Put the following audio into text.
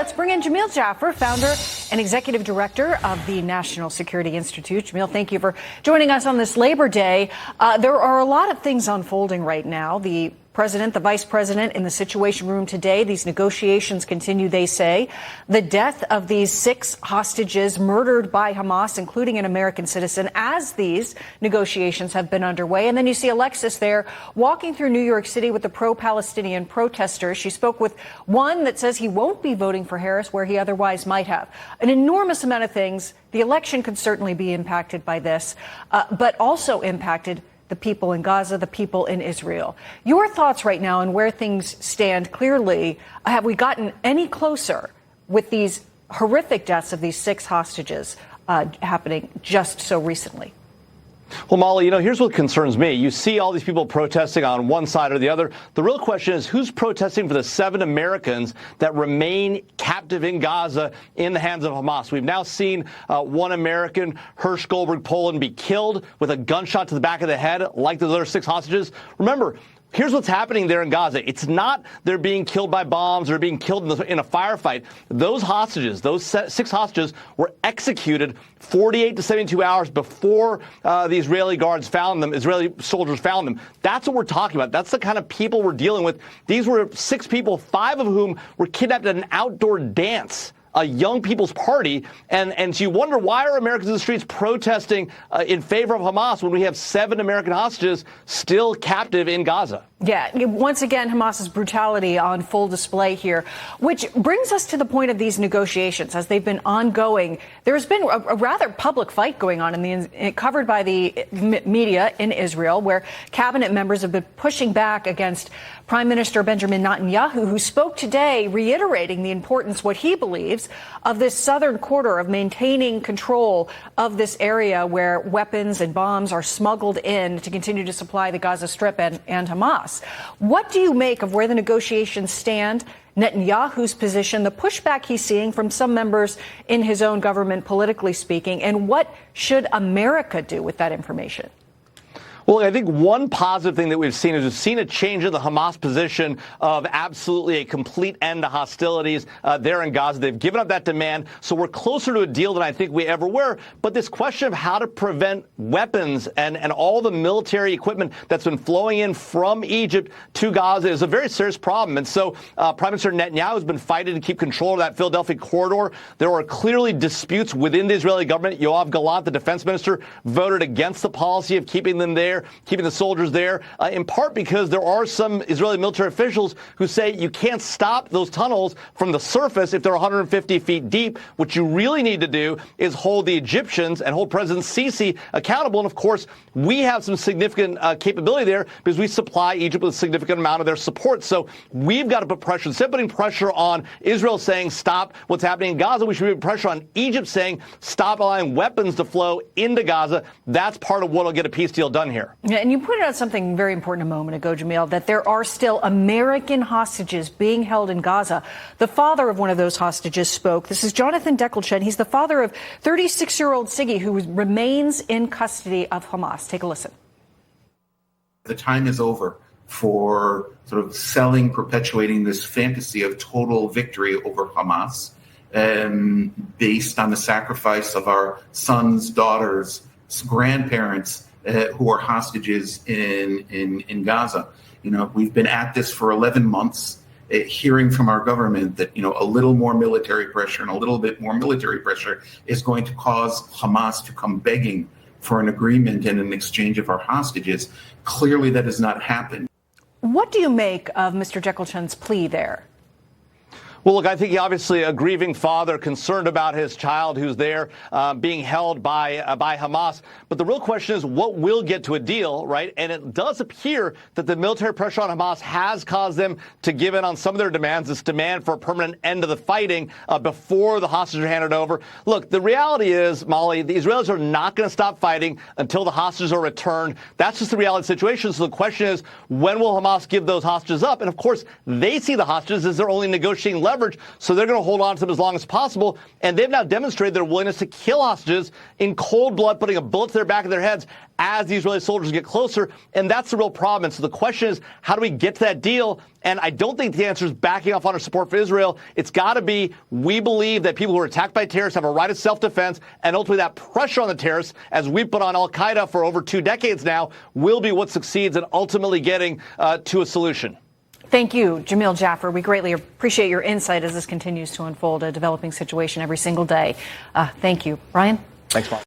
Let's bring in Jamil Jaffer, founder and executive director of the National Security Institute. Jamil, thank you for joining us on this Labor Day. There are a lot of things unfolding right now. The president, the vice president in the Situation Room today. These negotiations continue, they say. The death of these 6 hostages murdered by Hamas, including an American citizen, as these negotiations have been underway. And then you see Alexis there walking through New York City with the pro-Palestinian protesters. She spoke with one that says he won't be voting for Harris where he otherwise might have. An enormous amount of things. The election could certainly be impacted by this, but also impacted the people in Gaza, the people in Israel. Your thoughts right now on where things stand clearly. Have we gotten any closer with these horrific deaths of these 6 hostages happening just so recently? Well, Molly, here's what concerns me. You see all these people protesting on one side or the other. The real question is who's protesting for the 7 Americans that remain captive in Gaza in the hands of Hamas. We've now seen one American, Hirsch Goldberg, Poland, be killed with a gunshot to the back of the head, like those other 6 hostages. Remember, here's what's happening there in Gaza. It's not they're being killed by bombs or being killed in a firefight. Those hostages, those 6 hostages, were executed 48 to 72 hours before the Israeli guards found them, Israeli soldiers found them. That's what we're talking about. That's the kind of people we're dealing with. These were 6 people, 5 of whom were kidnapped at an outdoor dance, a young people's party, and so you wonder, why are Americans in the streets protesting in favor of Hamas when we have 7 American hostages still captive in Gaza? Yeah, once again, Hamas's brutality on full display here, which brings us to the point of these negotiations. As they've been ongoing, there's been a rather public fight going on covered by the media in Israel, where cabinet members have been pushing back against Prime Minister Benjamin Netanyahu, who spoke today reiterating the importance, what he believes, of this southern corridor, of maintaining control of this area where weapons and bombs are smuggled in to continue to supply the Gaza Strip and Hamas. What do you make of where the negotiations stand, Netanyahu's position, the pushback he's seeing from some members in his own government, politically speaking, and what should America do with that information? Well, I think one positive thing that we've seen is we've seen a change in the Hamas position of absolutely a complete end to hostilities there in Gaza. They've given up that demand, so we're closer to a deal than I think we ever were. But this question of how to prevent weapons and all the military equipment that's been flowing in from Egypt to Gaza is a very serious problem. And so Prime Minister Netanyahu has been fighting to keep control of that Philadelphia corridor. There are clearly disputes within the Israeli government. Yoav Gallant, the defense minister, voted against the policy of keeping them there, keeping the soldiers there, in part because there are some Israeli military officials who say you can't stop those tunnels from the surface if they're 150 feet deep. What you really need to do is hold the Egyptians and hold President Sisi accountable. And of course, we have some significant capability there because we supply Egypt with a significant amount of their support. So we've got to put pressure. Instead of putting pressure on Israel saying stop what's happening in Gaza, we should put pressure on Egypt saying stop allowing weapons to flow into Gaza. That's part of what will get a peace deal done here. Yeah, and you pointed out something very important a moment ago, Jamil, that there are still American hostages being held in Gaza. The father of one of those hostages spoke. This is Jonathan Deckelchen. He's the father of 36-year-old Siggy, who remains in custody of Hamas. Take a listen. The time is over for sort of perpetuating this fantasy of total victory over Hamas, based on the sacrifice of our sons, daughters, grandparents, who are hostages in Gaza. We've been at this for 11 months, hearing from our government that, a little more military pressure and a little bit more military pressure is going to cause Hamas to come begging for an agreement and an exchange of our hostages. Clearly, that has not happened. What do you make of Mr. Deckelchen's plea there? Well, look, I think obviously a grieving father concerned about his child who's there being held by Hamas. But the real question is what will get to a deal, right? And it does appear that the military pressure on Hamas has caused them to give in on some of their demands, this demand for a permanent end to the fighting before the hostages are handed over. Look, the reality is, Molly, the Israelis are not going to stop fighting until the hostages are returned. That's just the reality of the situation. So the question is, when will Hamas give those hostages up? And of course, they see the hostages as they're only negotiating leverage, so they're going to hold on to them as long as possible. And they've now demonstrated their willingness to kill hostages in cold blood, putting a bullet to their back of their heads as the Israeli soldiers get closer. And that's the real problem. And so the question is, how do we get to that deal? And I don't think the answer is backing off on our support for Israel. It's got to be, we believe that people who are attacked by terrorists have a right of self-defense, and ultimately that pressure on the terrorists, as we've put on al-Qaeda for over 2 decades now, will be what succeeds in ultimately getting to a solution. Thank you, Jamil Jaffer. We greatly appreciate your insight as this continues to unfold, a developing situation every single day. Thank you. Ryan? Thanks, Mark.